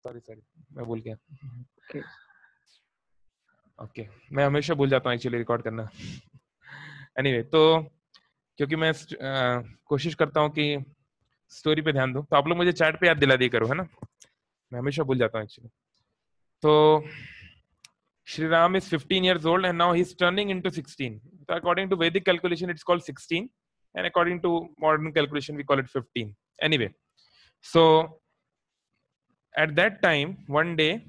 Sorry मैं भूल गया। Okay. ओके मैं हमेशा भूल जाता हूँ एक्चुअली रिकॉर्ड करना। एनीवे तो क्योंकि मैं कोशिश करता हूँ कि स्टोरी पे ध्यान दूं, तो आप लोग मुझे चैट पे याद दिला दिया करो, है ना, मैं हमेशा भूल जाता हूँ एक्चुअली। तो Sri Ram is 15 years old and now he's turning into 16. So according to Vedic calculation, it's called 16. And according to modern calculation, we call it 15. Anyway, so at that time, one day,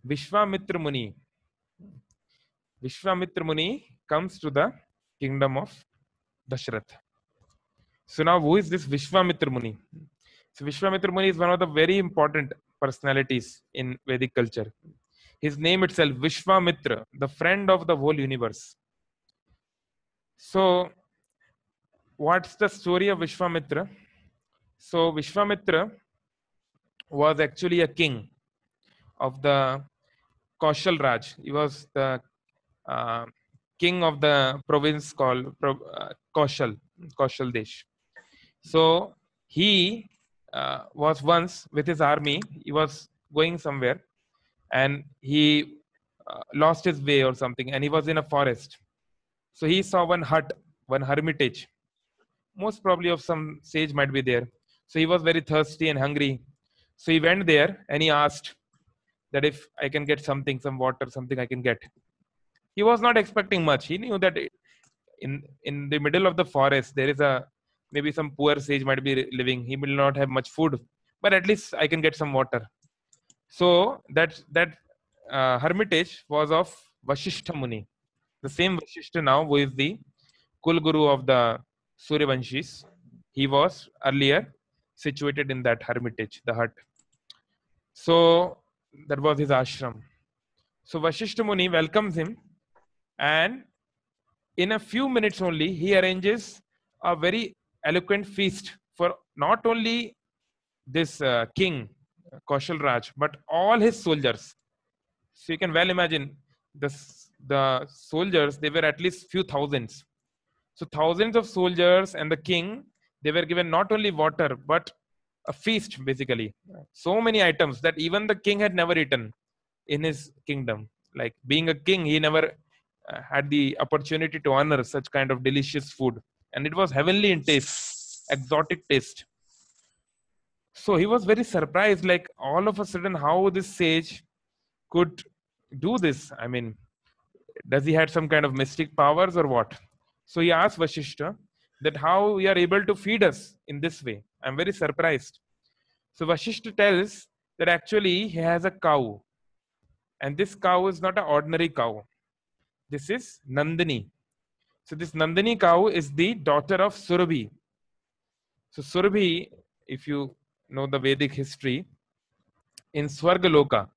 Vishwamitra Muni comes to the kingdom of Dashrath. So now who is this Vishwamitra Muni? So Vishwamitra Muni is one of the very important personalities in Vedic culture. His name itself, Vishwamitra, the friend of the whole universe. So what's the story of Vishwamitra? So Vishwamitra was actually a king of the Kaushal Raj. He was the king of the province called Kaushal Desh. So he was once with his army. He was going somewhere, and he lost his way or something, and he was in a forest. So he saw one hut, one hermitage. Most probably of some sage might be there. So he was very thirsty and hungry. So he went there and he asked that if I can get something, some water, something I can get. He was not expecting much. He knew that in the middle of the forest there is a maybe some poor sage might be living. He will not have much food, but at least I can get some water. So that hermitage was of Vashishta Muni, the same Vashishta now who is the Kulguru of the Suryavanshis. He was earlier situated in that hermitage, the hut. So that was his ashram. So Vashishta Muni welcomes him, and in a few minutes only, he arranges a very eloquent feast for not only this king, Kaushal Raj, but all his soldiers. So you can well imagine the soldiers, they were at least few thousands. So thousands of soldiers and the king, they were given not only water, but a feast basically. So many items that even the king had never eaten in his kingdom. Like being a king, he never had the opportunity to honor such kind of delicious food. And it was heavenly in taste, exotic taste. So he was very surprised, like all of a sudden, how this sage could do this. I mean, does he had some kind of mystic powers or what? So he asked Vashishta that how we are able to feed us in this way. I'm very surprised. So Vashishta tells that actually he has a cow, and this cow is not an ordinary cow. This is Nandini. So this Nandini cow is the daughter of Surabhi. So Surabhi, if you know the Vedic history, in Swargaloka,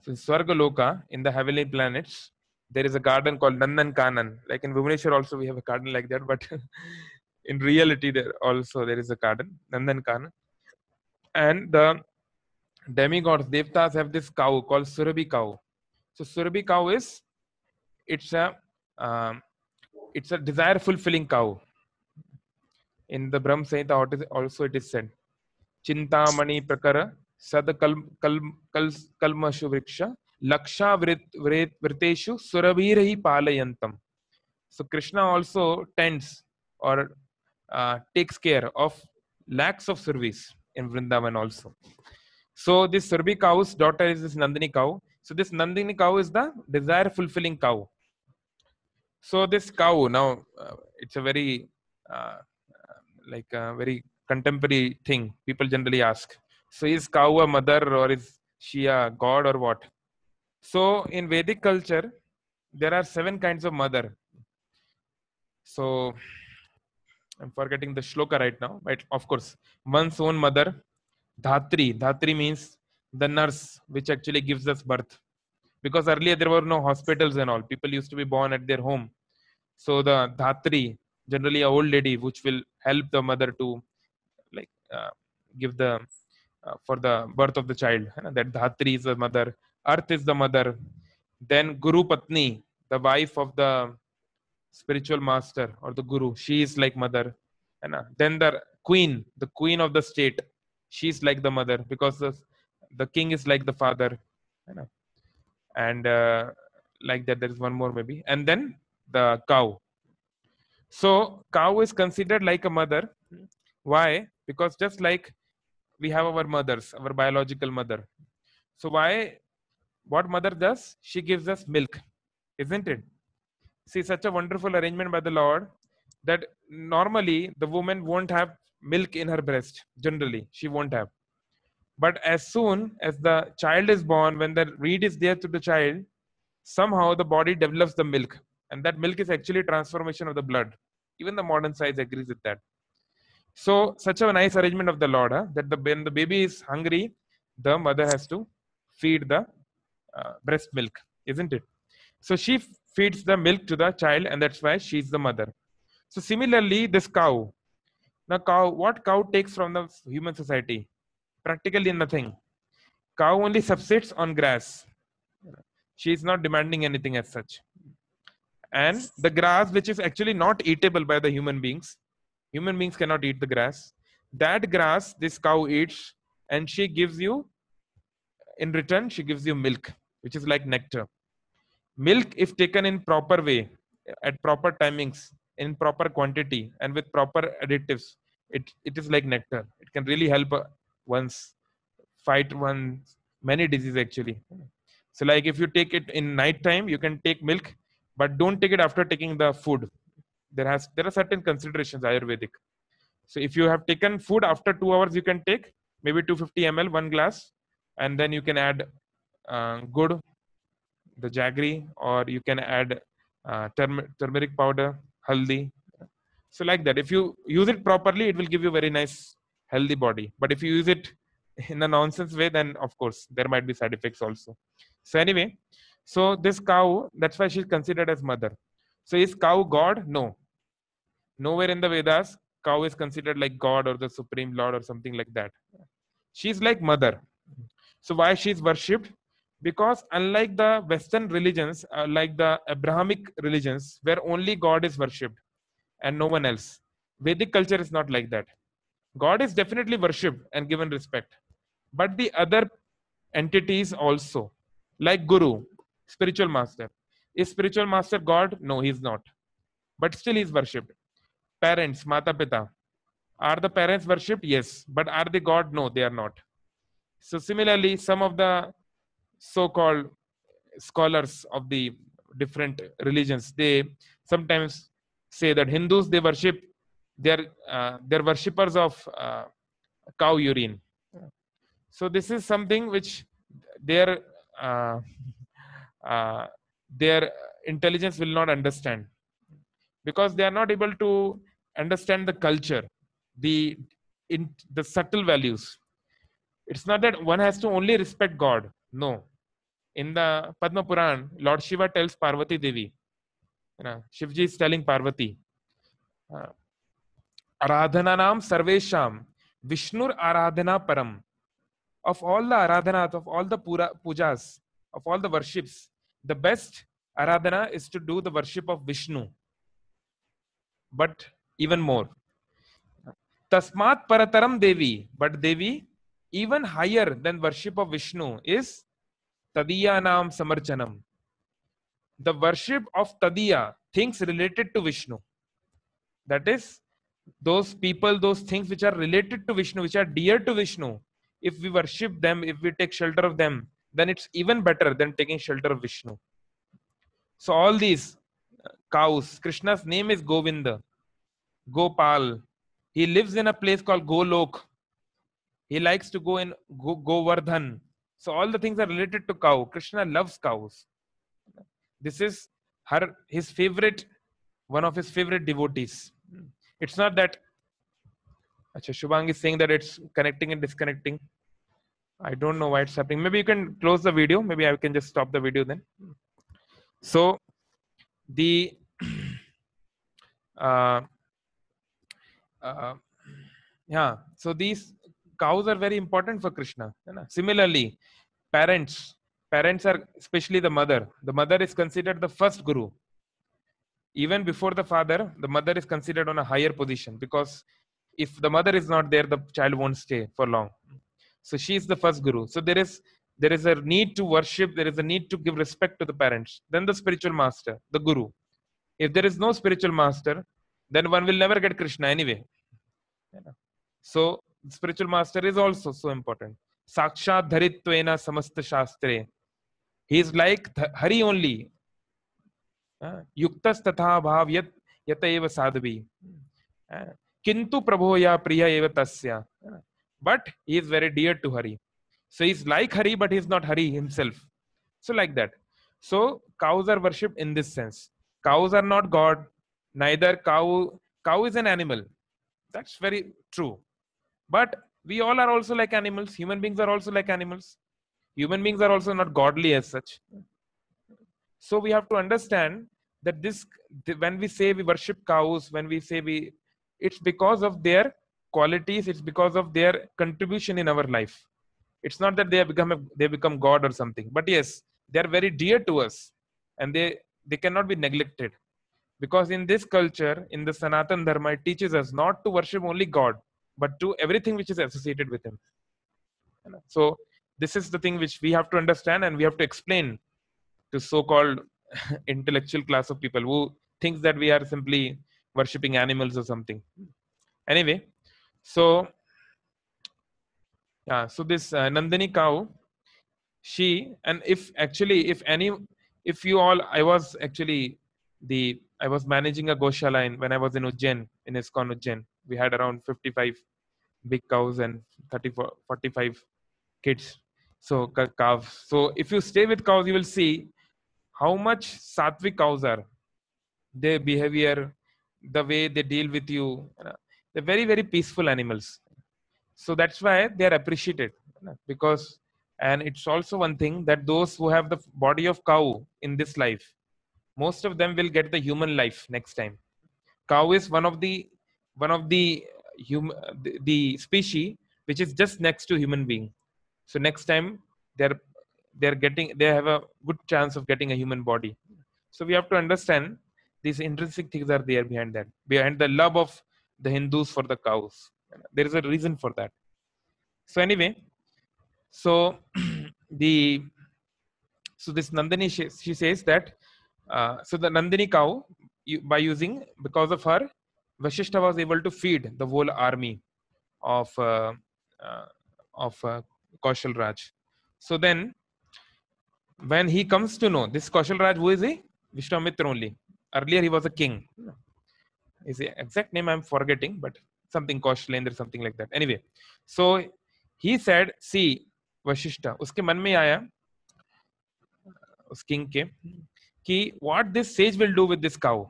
so in Swargaloka, in the heavenly planets, there is a garden called Nandan Kanan. Like in Bhubaneswar also we have a garden like that, but in reality there is a garden, Nandan Kanan. And the demigods, Devtas have this cow called Surabhi cow. So Surabhi cow is, it's a um, it's a desire fulfilling cow. In the Brahm Samhita also it is said, Chintamani prakara sad kalmashu vriksha laksha vriteshu surabhirahi palayantam. So Krishna also tends or takes care of lakhs of surveys in Vrindavan also. So this Surabhi cow's daughter is this Nandini cow. So this Nandini cow is the desire fulfilling cow. So this cow now, it's a very like a very contemporary thing. People generally ask. So is cow a mother or is she a god or what? So in Vedic culture, there are 7 kinds of mother. So I'm forgetting the shloka right now, but of course, one's own mother, Dhatri. Dhatri means the nurse, which actually gives us birth. Because earlier there were no hospitals and all. People used to be born at their home. So the Dhatri, generally a old lady, which will help the mother to like give the for the birth of the child. That Dhatri is the mother. Earth is the mother. Then Guru Patni, the wife of the spiritual master or the guru, she is like mother. And then the queen of the state, she's like the mother, because the king is like the father, you know, and like that. There is one more maybe, and then the cow. So cow is considered like a mother. Why? Because just like we have our mothers, our biological mother. So why? What mother does? She gives us milk, isn't it? See, such a wonderful arrangement by the Lord that normally the woman won't have milk in her breast. Generally, she won't have. But as soon as the child is born, when the reed is there to the child, somehow the body develops the milk. And that milk is actually transformation of the blood. Even the modern science agrees with that. So, such a nice arrangement of the Lord, huh? That when the baby is hungry, the mother has to feed the breast milk, isn't it? So she feeds the milk to the child, and that's why she's the mother. So similarly, this cow. Now, what cow takes from the human society? Practically nothing. Cow only subsists on grass. She is not demanding anything as such. And the grass, which is actually not eatable by the human beings cannot eat the grass. That grass, this cow eats, and she gives you, in return, she gives you milk, which is like nectar. Milk, if taken in proper way, at proper timings, in proper quantity, and with proper additives, it is like nectar. It can really help one's fight one many diseases actually. So, like if you take it in night time, you can take milk, but don't take it after taking the food. There are certain considerations Ayurvedic. So, if you have taken food after 2 hours, you can take maybe 250 ml, 1 glass, and then you can add good the jaggery, or you can add turmeric powder, haldi. So like that, if you use it properly, it will give you very nice healthy body. But if you use it in a nonsense way, then of course there might be side effects also. So anyway, so this cow, that's why she's considered as mother. So is cow God? No. Nowhere in the Vedas cow is considered like God or the supreme Lord or something like that. She's like mother. So why she's worshipped? Because unlike the Western religions, like the Abrahamic religions, where only God is worshipped and no one else, Vedic culture is not like that. God is definitely worshipped and given respect, but the other entities also, like Guru, spiritual master. Is spiritual master God? No, he is not. But still he is worshipped. Parents, Mata Pita. Are the parents worshipped? Yes. But are they God? No, they are not. So similarly, some of the so-called scholars of the different religions, they sometimes say that Hindus, they worship, they're worshippers of cow urine. So this is something which their uh, uh, their intelligence will not understand, because they are not able to understand the culture, the the subtle values. It's not that one has to only respect God. No. In the Padma Puran, Lord Shiva tells Parvati Devi, Shivji is telling Parvati, uh, Aradhananam Sarvesham, Vishnur Aradhana Param. Of all the Aradhanas, of all the pujas, of all the worships, the best Aradhana is to do the worship of Vishnu. But even more, Tasmat Parataram Devi, but Devi, even higher than worship of Vishnu is Tadiyanam Samarchanam. The worship of Tadiya, things related to Vishnu. That is, those people, those things which are related to Vishnu, which are dear to Vishnu, if we worship them, if we take shelter of them, then it's even better than taking shelter of Vishnu. So all these cows, Krishna's name is Govinda, Gopal. He lives in a place called Golok. He likes to go in Govardhan. So all the things are related to cow. Krishna loves cows. This is his favorite, one of his favorite devotees. It's not that Achha, Shubhang is saying that it's connecting and disconnecting. I don't know why it's happening. Maybe you can close the video. Maybe I can just stop the video then. So the uh, uh, yeah, so these cows are very important for Krishna. Similarly, parents are, especially the mother. The mother is considered the first guru. Even before the father, the mother is considered on a higher position, because if the mother is not there, the child won't stay for long. So she is the first guru. So there is a need to worship, there is a need to give respect to the parents. Then the spiritual master, the guru. If there is no spiritual master, then one will never get Krishna anyway. So spiritual master is also so important. Sakshat dharitvena samasta shastre. He is like Hari only. Yuktas tatha bhav yata eva sadhavi. Kintu prabho ya priya eva tasya. But he is very dear to Hari. So he's like Hari, but he's not Hari himself. So like that. So cows are worshipped in this sense. Cows are not God. Neither cow is an animal. That's very true. But we all are also like animals. Human beings are also like animals. Human beings are also not godly as such. So we have to understand that when we say we worship cows, when we say it's because of their qualities, it's because of their contribution in our life. It's not that they become God or something, but yes, they are very dear to us, and they cannot be neglected, because in this culture, in the Sanatan Dharma, it teaches us not to worship only God, but to everything which is associated with Him. So this is the thing which we have to understand, and we have to explain to so-called intellectual class of people who thinks that we are simply worshipping animals or something. Anyway, so so this Nandini cow, and if you all, I was managing a Goshala when I was in Ujjain, in ISKCON Ujjain. We had around 55 big cows and 45 kids. So calves. So if you stay with cows, you will see how much sattvic cows are. Their behavior, the way they deal with you, they're very, very peaceful animals. So that's why they are appreciated, because, and it's also one thing that those who have the body of cow in this life, most of them will get the human life next time. Cow is one of the the species which is just next to human being. So next time they have a good chance of getting a human body. So we have to understand these intrinsic things are there behind the love of the Hindus for the cows. There is a reason for that. So anyway, so the so this Nandini, she says that so the Nandini cow, because of her, Vashishta was able to feed the whole army of uh, Kaushal Raj. So then, when he comes to know this Kaushal Raj, who is he? Vishwamitra only. Earlier he was a king. His exact name I'm forgetting, but something Kaushalendra, something like that. Anyway, so he said, see, Vashishta, उसके मन में आया उस king के कि what this sage will do with this cow.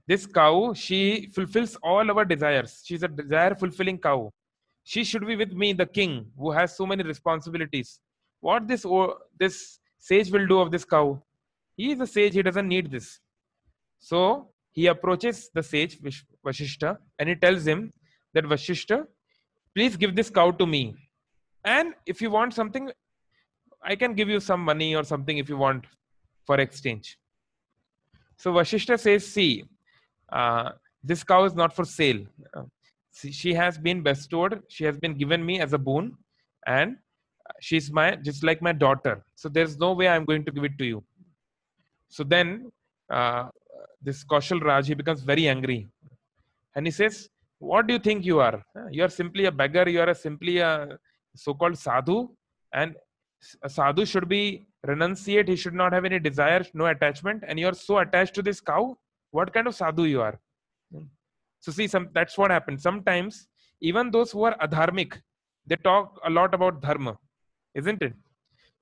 This cow, she fulfills all our desires. She's a desire fulfilling cow. She should be with me, the king, who has so many responsibilities. What this sage will do of this cow? He is a sage, he doesn't need this. So he approaches the sage Vashishta and he tells him that Vashishta, please give this cow to me. And if you want something, I can give you some money or something if you want for exchange. So Vashishta says, see, this cow is not for sale. She has been bestowed, she has been given me as a boon, and she's just like my daughter. So there's no way I'm going to give it to you. So then this Kaushal Raj, he becomes very angry. And he says, what do you think you are? You are simply a beggar. You are simply a so-called sadhu. And a sadhu should be renunciate. He should not have any desire, no attachment. And you are so attached to this cow. What kind of sadhu you are? So see, that's what happens. Sometimes even those who are adharmic, they talk a lot about dharma, isn't it?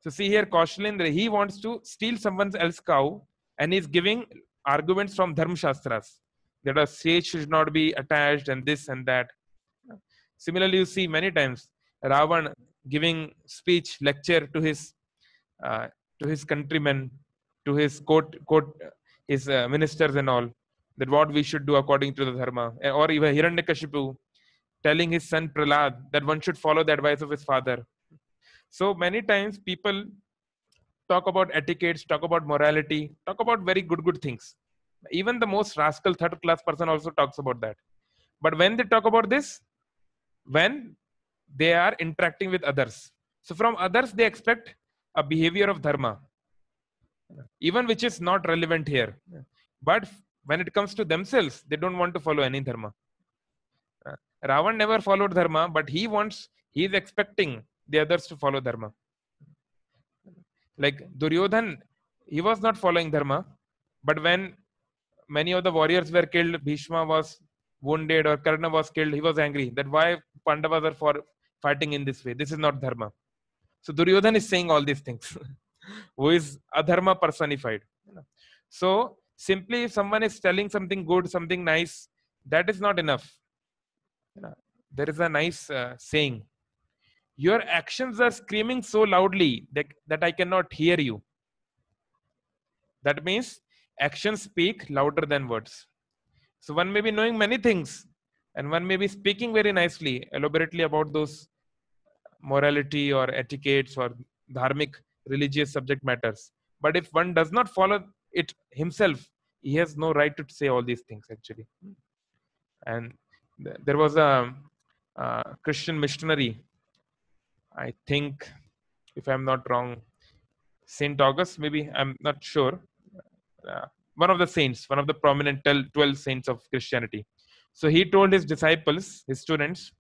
So see here, Kaushalendra, he wants to steal someone else's cow, and he's giving arguments from Dharma Shastras that a sage should not be attached and this and that. Similarly, you see many times Ravan giving speech, lecture to his countrymen, to his his ministers and all, that what we should do according to the dharma. Or even Hiranyakashipu telling his son Prahlad that one should follow the advice of his father. So many times people talk about etiquettes, talk about morality, talk about very good things. Even the most rascal third class person also talks about that. But when they talk about this, when they are interacting with others. So from others, they expect a behavior of dharma, even which is not relevant here. But when it comes to themselves, they don't want to follow any dharma. Ravan never followed dharma, but he is expecting the others to follow dharma. Like Duryodhan, he was not following dharma, but when many of the warriors were killed, Bhishma was wounded or Karna was killed, he was angry that why Pandavas are fighting in this way. This is not dharma. So Duryodhan is saying all these things, who is adharma personified. So simply if someone is telling something good, something nice, that is not enough. There is a nice saying, your actions are screaming so loudly that I cannot hear you. That means actions speak louder than words. So one may be knowing many things and one may be speaking very nicely, elaborately about those morality or etiquettes or dharmic religious subject matters. But if one does not follow it himself, he has no right to say all these things actually. And there was a Christian missionary, I think, if I'm not wrong, Saint August, maybe, I'm not sure. One of the saints, one of the prominent 12 saints of Christianity. So he told his disciples, his students,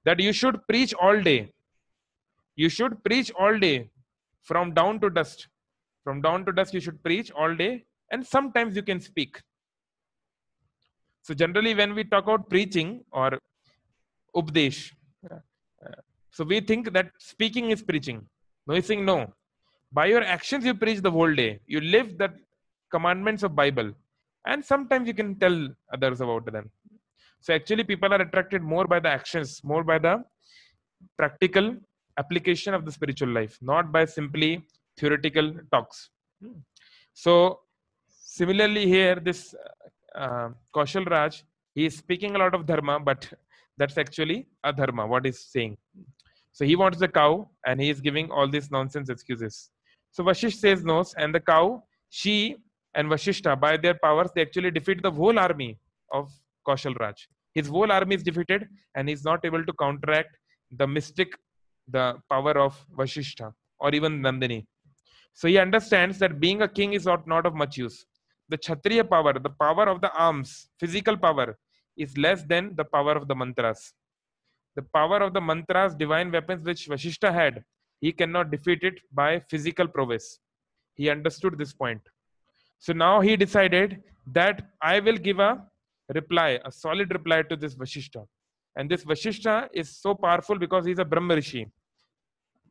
that you should preach all day. You should preach all day from dawn to dusk. From dawn to dusk, you should preach all day, and sometimes you can speak. So generally, when we talk about preaching or updesh, so we think that speaking is preaching. No, he's saying no. By your actions, you preach the whole day. You live the commandments of Bible, and sometimes you can tell others about them. So actually, people are attracted more by the actions, more by the practical application of the spiritual life, not by simply theoretical talks. So similarly here, this Kaushal Raj, he is speaking a lot of dharma, but that's actually adharma, what he's saying. So he wants the cow and he is giving all these nonsense excuses. So Vashisht says no, and the cow, she and Vashishta, by their powers, they actually defeat the whole army of Kaushal Raj. His whole army is defeated and he's not able to counteract the mystic, the power of Vashishta or even Nandini. So he understands that being a king is not of much use. The Kshatriya power, the power of the arms, physical power, is less than the power of the mantras. The power of the mantras, divine weapons which Vashishta had, he cannot defeat it by physical prowess. He understood this point. So now he decided that I will give a reply, a solid reply to this Vashishta. And this Vashishta is so powerful because he's a Brahma Rishi.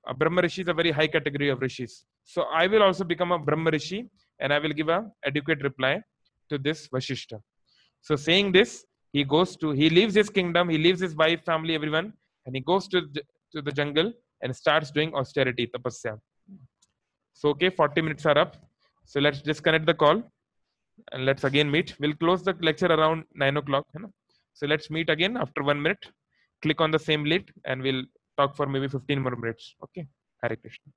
A Brahma Rishi is a very high category of rishis. So I will also become a Brahma Rishi and I will give a adequate reply to this Vashishta. So saying this, he leaves his kingdom, he leaves his wife, family, everyone, and he goes to the jungle and starts doing austerity, tapasya. So okay, 40 minutes are up. So let's disconnect the call and let's again meet. We'll close the lecture around 9 o'clock. So let's meet again after 1 minute. Click on the same link and we'll talk for maybe 15 more minutes. Okay. Hare Krishna.